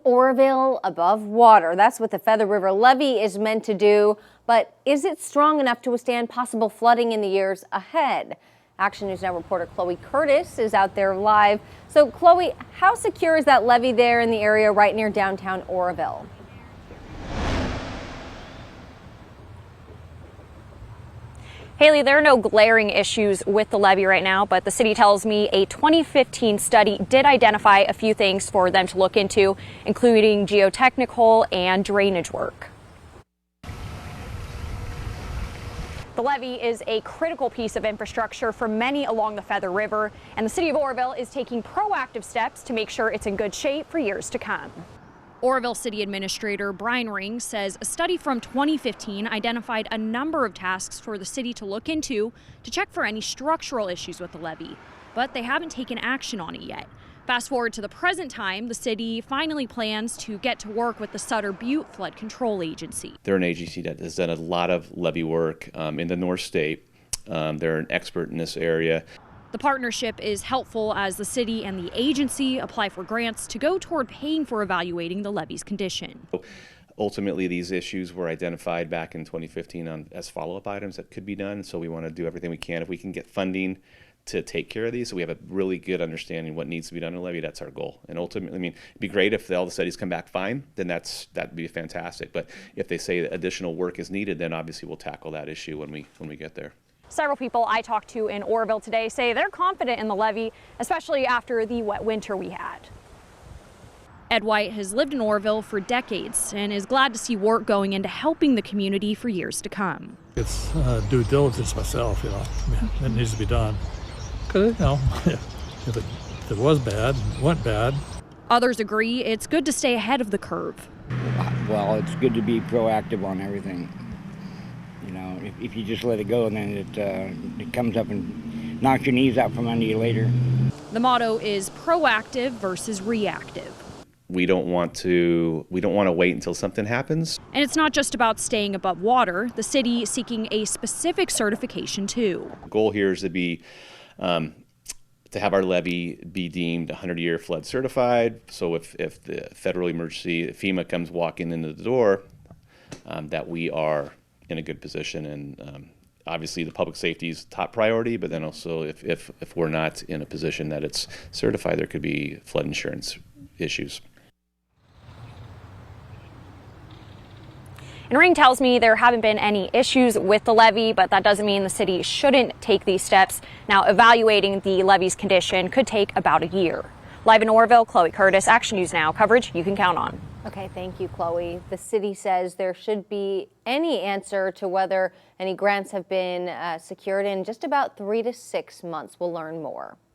Oroville above water. That's what the River Levee is meant to do. But is it strong enough to withstand possible flooding in the years ahead? Action News Now reporter Chloe Curtis is out there live. So, Chloe, how secure is that levee there in the area right near downtown Oroville? Haley, there are no glaring issues with the levee right now, but the city tells me a 2015 study did identify a few things for them to look into, including geotechnical and drainage work. The levee is a critical piece of infrastructure for many along the Feather River, and the city of Oroville is taking proactive steps to make sure it's in good shape for years to come. Oroville City Administrator Brian Ring says a study from 2015 identified a number of tasks for the city to look into to check for any structural issues with the levee, but they haven't taken action on it yet. Fast forward to the present time, the city finally plans to get to work with the Sutter Butte Flood Control Agency. They're an agency that has done a lot of levee work in the North State. They're an expert in this area. The partnership is helpful as the city and the agency apply for grants to go toward paying for evaluating the levee's condition. Ultimately, these issues were identified back in 2015 as follow-up items that could be done, so we want to do everything we can. If we can get funding to take care of these, so we have a really good understanding of what needs to be done in the levee, that's our goal. And ultimately, I mean, it'd be great if all the studies come back fine, then that'd be fantastic. But if they say that additional work is needed, then obviously we'll tackle that issue when we get there. Several people I talked to in Oroville today say they're confident in the levee, especially after the wet winter we had. Ed White has lived in Oroville for decades and is glad to see work going into helping the community for years to come. It's due diligence myself, it needs to be done. Because, if it was bad, it went bad. Others agree it's good to stay ahead of the curve. Well, it's good to be proactive on everything. If you just let it go, then it comes up and knocks your knees out from under you later. The motto is proactive versus reactive. We don't want to wait until something happens. And it's not just about staying above water. The city seeking a specific certification too. The goal here is to have our levee be deemed 100-year flood certified. So if the federal emergency, FEMA comes walking into the door, that we are in a good position. And obviously the public safety is top priority, but then also if we're not in a position that it's certified, there could be flood insurance issues. And Ring tells me there haven't been any issues with the levee, but that doesn't mean the city shouldn't take these steps. Now, evaluating the levee's condition could take about a year. Live in Oroville, Chloe Curtis, Action News Now, coverage you can count on. Okay, thank you, Chloe. The city says there should be any answer to whether any grants have been secured in just about 3 to 6 months. We'll learn more.